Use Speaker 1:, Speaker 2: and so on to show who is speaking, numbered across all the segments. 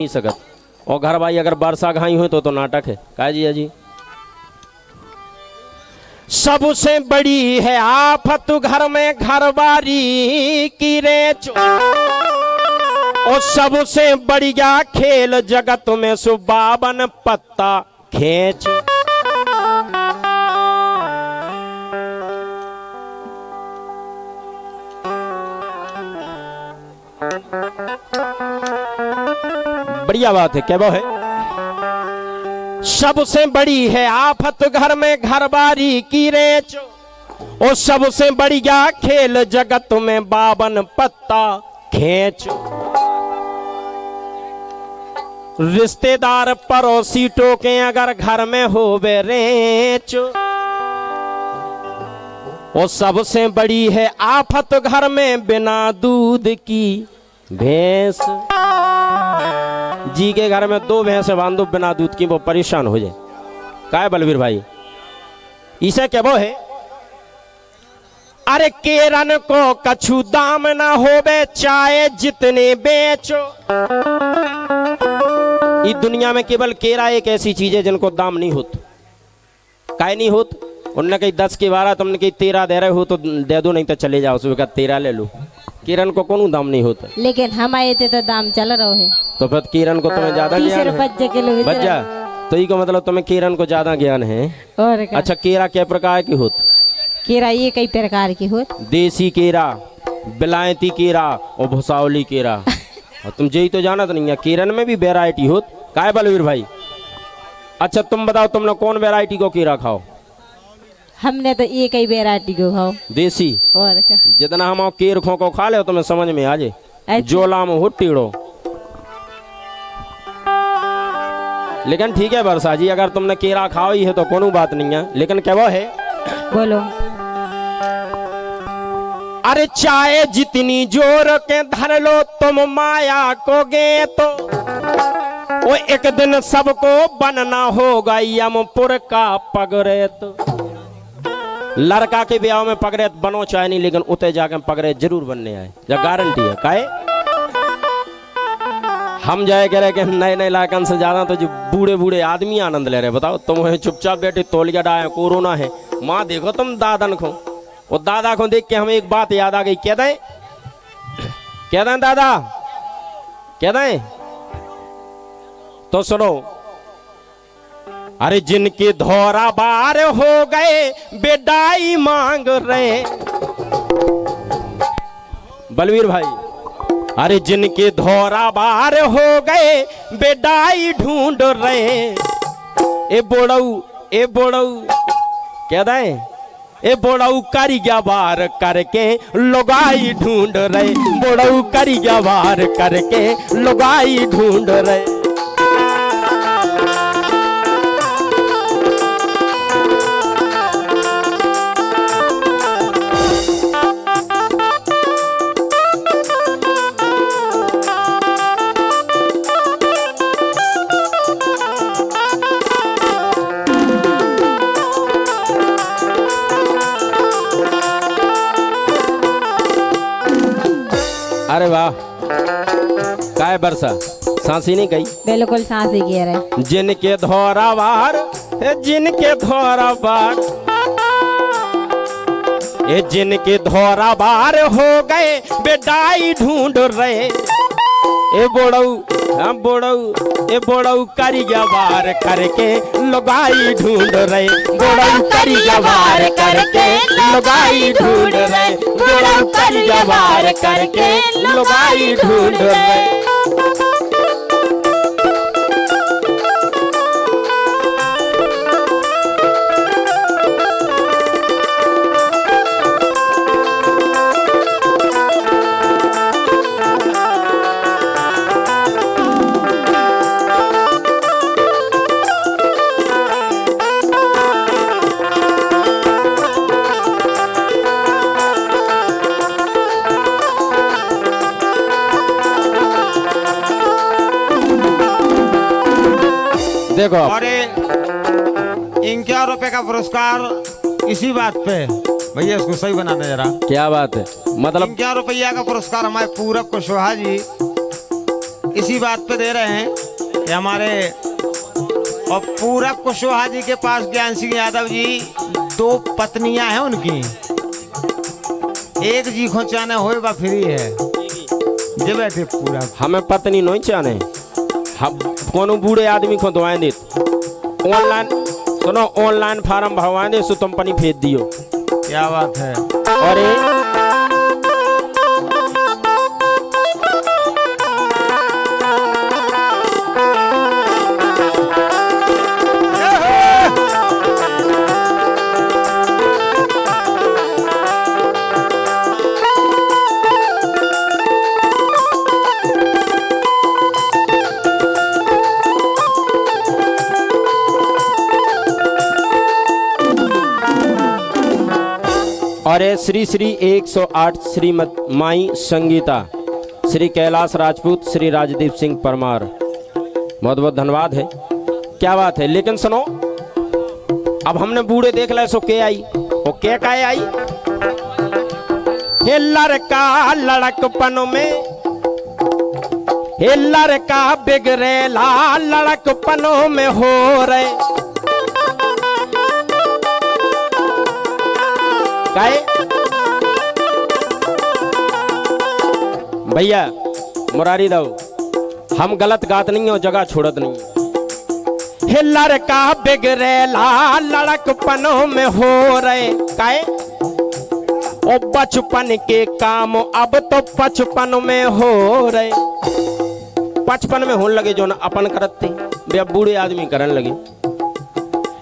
Speaker 1: नहीं सकत। और घर भाई अगर बरसा घाई हुई तो नाटक है का जी। सबसे बड़ी है आफत घर में घरबारी की रेच, और सबसे बढ़िया खेल जगत में सुबावन पत्ता खेच। बढ़िया बात है क्या वो है। सबसे बड़ी है आफत घर में घरबारी की रेच, और सबसे बढ़िया खेल जगत में बावन पत्ता खेच। रिश्तेदार पड़ोसी टोके अगर घर में हो वे रेच, और सबसे बड़ी है आफत घर में बिना दूध की भैंस। जी के घर में 2 भैंस बांधो बिना दूध की, वो परेशान हो जाए। क्या है बलवीर भाई इसे क्या वो है। अरे केरन को कछु दाम ना होवे चाहे जितने बेचो। इस दुनिया में केवल केरा एक ऐसी चीज है जिनको दाम नहीं होता। काय नहीं होत। उनने कही 10 के 12, तुमने कही 13 दे रहे हो तो दे दो, नहीं तो चले जाओ। सुबह का 13 ले लो। किरण को कौन दाम नहीं होता,
Speaker 2: लेकिन हम आए थे तो दाम चल रहा है।
Speaker 1: तो फिर किरण को तुम्हें ज्यादा ज्ञान है। बच्चा तो ये को मतलब तुम्हें किरण को ज्यादा ज्ञान है।
Speaker 2: और
Speaker 1: अच्छा केरा क्या प्रकार की होत।
Speaker 2: केरा ये कई प्रकार की होत।
Speaker 1: देसी केरा, बिलायती केरा और भुसावली केरा। और तुम यही तो जाना तो नहीं है, किरण में भी वैरायटी होत। का है बलवीर भाई। अच्छा तुम बताओ तुमने कौन वैरायटी को केरा खाओ।
Speaker 2: हमने तो एक ही वैरायटी को खाओ
Speaker 1: देसी।
Speaker 2: और क्या
Speaker 1: जितना हम केर खो को खा ले तुम्हें समझ में आ जाए। जोला में हो टीड़ो। लेकिन ठीक है वर्षा जी, अगर तुमने केरा खाओ ही है तो कोनो बात नहीं है। लेकिन क्या वो है
Speaker 2: बोलो।
Speaker 1: अरे चाहे जितनी जोर के धर लो तुम माया को गे, तो वो एक दिन सबको बनना होगा यमपुर का पगरे। तो लड़का के ब्याह में पगड़े बनो चाहे नहीं, लेकिन उते जाके पगड़े जरूर बनने आए, या गारंटी है। काहे हम जाए कह रहे कि नए नए इलाकन से ज्यादा तो जो बूढ़े बूढ़े आदमी आनंद ले रहे। बताओ तुम चुपचाप बैठे तौलिया डाए, कोरोना है। माँ देखो तुम दादन को, वो दादा को देख के हमें एक बात याद आ गई। कह दें दादा, कह दें तो सुनो। अरे जिनके धौरा बार हो गए बेडाई मांग रहे। बलवीर भाई अरे जिनके धौरा बार हो गए बेडाई ढूंढ रहे। ए बोड़ऊ कह दें, ए बोड़ऊ करिया बार करके लुगाई ढूंढ रहे। बोड़ऊ करिया बार करके लुगाई ढूंढ रहे। अरे वाह काय बरसा सांसी नहीं गई।
Speaker 2: बिल्कुल सांसी कह रहे।
Speaker 1: जिनके धौरा बार, जिनके धौरा बार, ये जिनके धौरा बार हो गए बेडाई ढूंढ रहे। ए बोड़ऊ, हाँ बोड़ऊ, ए बोड़ऊ करिया बार करके लुगाई ढूंढ रहे। बोड़ऊ करिया बार करके लुगाई ढूंढ रहे। बोड़ऊ करिया बार करके लुगाई ढूंढ रहे। देखो
Speaker 3: और 51 रुपए का पुरस्कार इसी बात पे। भैया इसको सही बनाना जरा।
Speaker 1: क्या बात है मतलब
Speaker 3: 51 रुपया का पुरस्कार हमारे पूरब कुशवाहा जी इसी बात पे दे रहे हैं कि हमारे और पूरब कुशवाहा जी के पास ज्ञान सिंह यादव जी 2 पत्नियां हैं उनकी, एक जी खोचाने होए बा फ्री है जे बैठे पूरा।
Speaker 1: हमें पत्नी नहीं चाहने, हम कोनो बूढ़े आदमी को दवाएं दे, ऑनलाइन सुनो, ऑनलाइन फार्म भरवाएं दे, सो तुम पनी भेज दियो।
Speaker 3: क्या बात है।
Speaker 1: और अरे श्री श्री 108 श्रीमद माई संगीता, श्री कैलाश राजपूत, श्री राजदीप सिंह परमार, बहुत बहुत धन्यवाद है। क्या बात है। लेकिन सुनो, अब हमने बूढ़े देख ले, सो के आई वो के का आई हे लड़का लड़कपन में, हे लड़का बिगड़ेला लड़कपनों में हो रहे काहे भैया मुरारी दो, हम गलत गात नहीं हो, जगह छोड़त नहीं। हे लड़का बिगड़ेला लड़कपनों में हो रहे काहे, ओ बचपन के काम अब तो बचपन में हो रहे, बचपन में होने लगे जो ना अपन करते बे, बूढ़े आदमी करने लगे।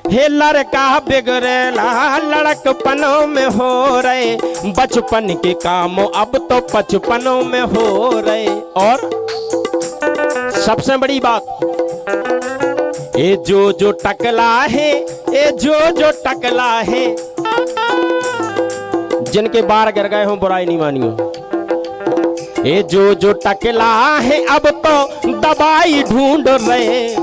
Speaker 1: हे लड़का बिगड़ेला लड़कपनों में हो रहे, बचपन के काम अब तो बचपनों में हो रहे। और सबसे बड़ी बात, ये जो टकला है, ये जो टकला है, जिनके बार गिर गए हो बुराई नहीं मानियो, ये जो टकला है अब तो दवाई ढूंढ रहे,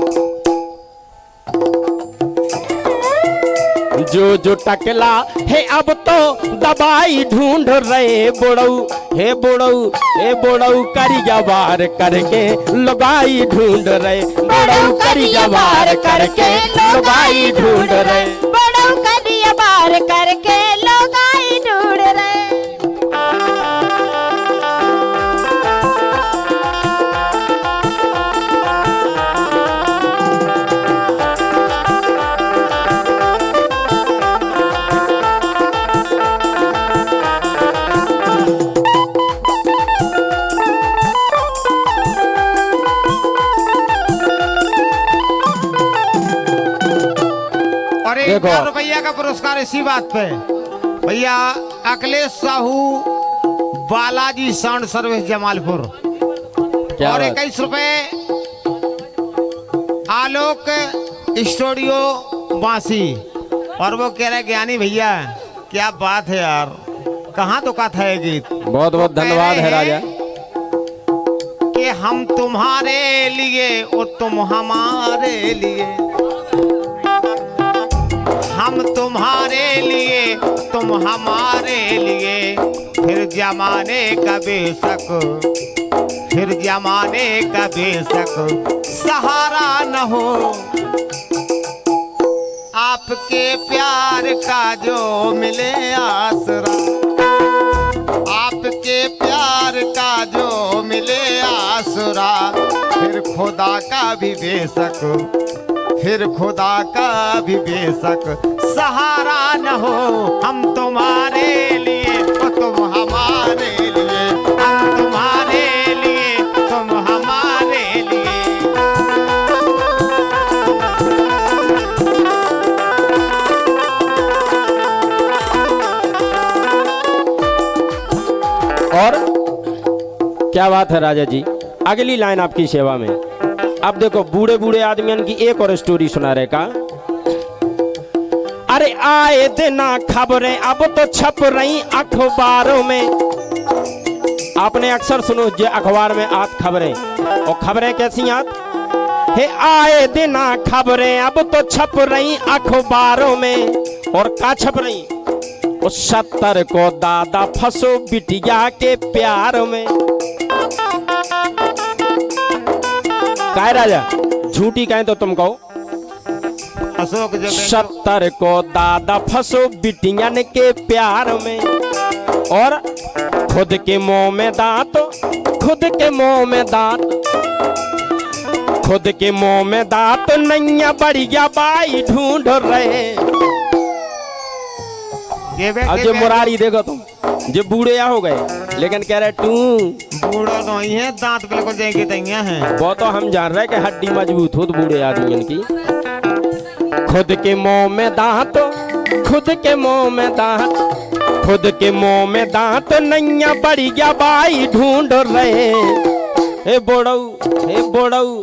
Speaker 1: जो टकला है अब तो दवाई ढूंढ रहे। बुढ़ऊ हे बुढ़ऊ, हे बुढ़ऊ करिया वार करके लुगाई ढूंढ रहे, बुढ़ऊ करिया वार करके लुगाई ढूंढ रहे,
Speaker 2: बुढ़ऊ करिया वार करके लुगाई ढूंढ रहे।
Speaker 3: और 1,000 रुपया का पुरस्कार इसी बात पे भैया अखिलेश साहू, बालाजी साउंड सर्विस जमालपुर, और 21 रुपए आलोक स्टूडियो बांसी। और वो कह रहे ज्ञानी भैया क्या बात है यार, कहाँ तो का था ये गीत।
Speaker 1: बहुत बहुत धन्यवाद है राजा।
Speaker 3: कि हम तुम्हारे लिए और तुम हमारे लिए, हम तुम्हारे लिए तुम हमारे लिए, फिर जमाने का बेशक, फिर जमाने का बेशक सहारा न हो, आपके प्यार का जो मिले आसरा, आपके प्यार का जो मिले आसरा, फिर खुदा का भी बेशक, फिर खुदा का भी बेशक सहारा न हो, हम तुम्हारे लिए तो तुम हमारे लिए, हम तुम्हारे लिए तुम हमारे लिए।
Speaker 1: और क्या बात है राजा जी, अगली लाइन आपकी सेवा में। अब देखो बूढ़े बूढ़े आदमियों की एक और स्टोरी सुना रहे का। अरे आए दिन खबरें अब तो छप रही अखबारों में, आपने अक्सर सुनो जो अखबार में आत खबरें, और खबरें कैसी आत हे, आए दिन खबरें अब तो छप रही अखबारों में, और का छप रही, उस 70 को दादा फंसो बिटिया के प्यार में। काय राजा झूठी कहें तो तुम कहो।
Speaker 3: अशोक जो
Speaker 1: 70 को दादा फंसो बिटियन के प्यार में, और खुद के मुंह में दांत, खुद के मुंह में दांत, खुद के मुंह में दांत, नैया बढ़िया बाई ढूंढ रहे। अब जो मुरारी देखो तुम, जो बूढ़े हो गए लेकिन कह रहे तू
Speaker 3: बूढ़ा तो ही है, दांत बिल्कुल जाएंगे तैया हैं।
Speaker 1: वो तो हम जान रहे कि हड्डी मजबूत हो तो बूढ़े आदमी की। खुद के मुंह में दांत, खुद के मुंह में दांत, खुद के मुंह में दांत, नैया बढ़िया बाई ढूंढ रहे। हे बोड़ऊ, हे बोड़ऊ,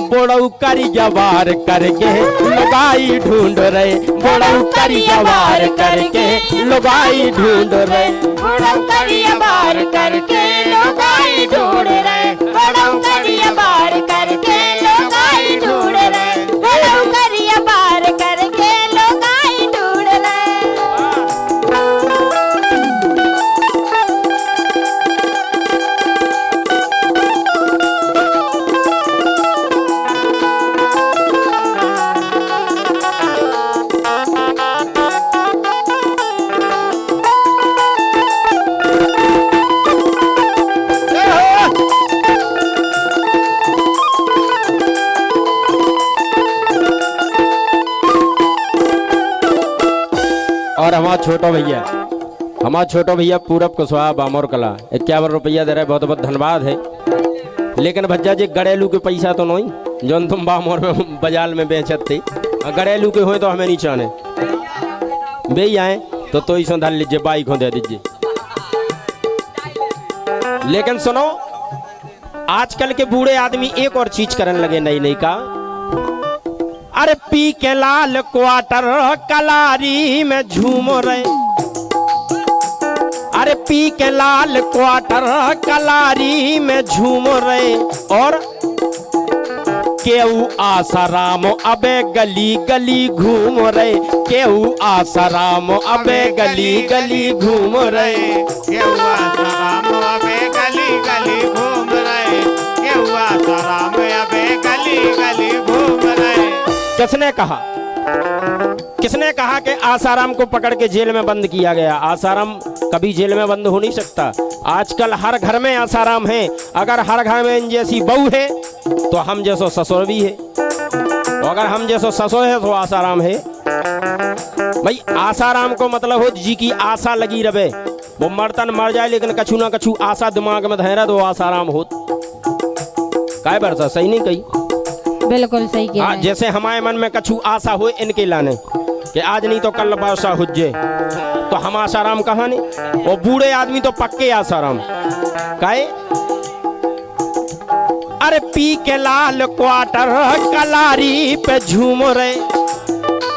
Speaker 1: बोड़ऊ करी जवार करके लुगाई ढूंढ रहे। बोड़ऊ करी जवार करके लुगाई ढूंढ रहे।
Speaker 2: बड़ऊ करिया बार करके लोगाई ढूंढ रहे। बड़ऊ करिया बार करके लोगाई ढूंढ रहे। बड़ऊ करिया बार करके लोगाई ढूंढ रहे।
Speaker 1: और हमारा छोटो भैया पूरब कुशवाहा बामोर कला 51 रुपया दे रहे, बहुत बहुत धन्यवाद है। लेकिन भज्जा जी घरेलू के पैसा तो नहीं जो तुम बामोर में बाजार में बेचत थे, घरेलू के हो तो हमें नहीं चाहने भई आए तो ही धर लीजिए, बाइक हो दे दीजिए। लेकिन सुनो, आजकल के बूढ़े आदमी एक और चीज करने लगे नई नई का। अरे पी के लाल क्वार्टर कलारी में झूम रहे। अरे पी के लाल क्वार्टर कलारी में झूम रहे, और केहू आसाराम अबे गली गली घूम रहे। केहू आसाराम अबे गली गली घूम रहे।
Speaker 3: केहू आसाराम अबे गली गली घूम रहे। केहू आसाराम अबे गली गली घूम रहे।
Speaker 1: किसने कहा, किसने कहा कि आसाराम को पकड़ के जेल में बंद किया गया? आसाराम कभी जेल में बंद हो नहीं सकता। आजकल हर घर में आसाराम है। अगर हर घर में इन जैसी बहू है तो हम जैसो ससुर भी है, तो अगर हम जैसो ससुर है तो आसाराम है। भाई आसाराम को मतलब हो जी की आशा लगी रहे, वो मरतन मर जाए लेकिन कछु ना कछु आशा दिमाग में धैर्य तो आसाराम हो। काय बरसा सही नहीं कही?
Speaker 2: बिल्कुल सही कह रहे हैं।
Speaker 1: जैसे हमारे मन में कछु आशा हो इनके लाने कि आज नहीं तो कल वर्षा हो जाए, तो हम आसाराम कहाँ ने? वो बूढ़े आदमी तो पक्के आसाराम काहे? अरे पी के लाल क्वार्टर कलारी पे झूम रहे,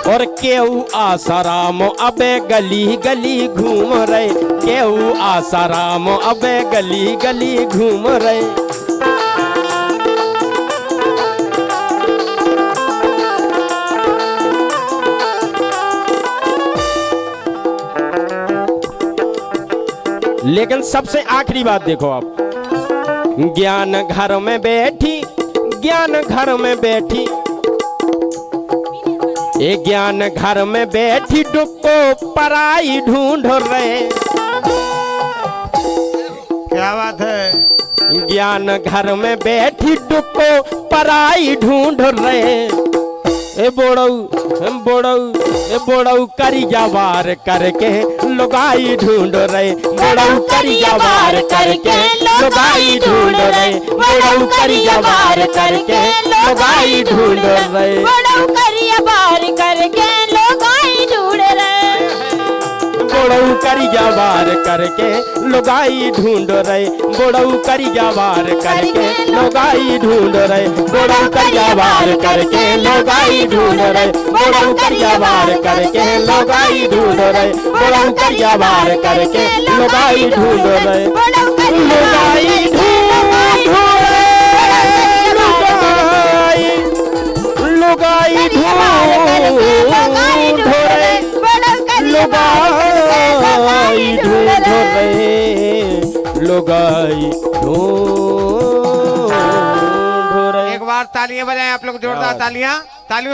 Speaker 1: और केहू आसाराम अबे गली गली घूम रहे। केहू आसाराम अबे गली गली घूम रहे। लेकिन सबसे आखिरी बात देखो आप, ज्ञान घर में बैठी, ज्ञान घर में बैठी, ये ज्ञान घर में बैठी डुक्को पराई ढूंढ रहे।
Speaker 3: क्या बात है?
Speaker 1: ज्ञान घर में बैठी डुक्को पराई ढूंढ रहे। ए बोड़ऊ, बोड़ऊ, ए बोड़ऊ करिया वार करके लुगाई ढूंढ रहे। बोड़ऊ करिया वार करके लुगाई ढूंढ रहे। बोड़ऊ करिया वार करके लुगाई ढूंढ रहे।
Speaker 2: बड़ऊ करिया बार करके लोगाई ढूंढ रहे।
Speaker 1: बोड़ऊ करिया वार करके लुगाई ढूंढ रहे। बोड़ऊ करिया वार करके लुगाई ढूंढ रहे। बोड़ऊ करिया वार करके लुगाई ढूंढ रहे। बोड़ऊ करिया वार करके लुगाई ढूंढ रहे। बोड़ऊ करिया वार करके लुगाई ढूंढ रहे।
Speaker 2: बड़ऊ करिया
Speaker 1: लुगाई ढूंढ रहे। लुगाई ढूंढ रहे। लुगाई ढूंढ रहे। लुगाई ढूंढ रहे।
Speaker 3: एक बार
Speaker 4: जोरदार तालियां बजाएं आप लोग, जोरदार तालियां। तालियों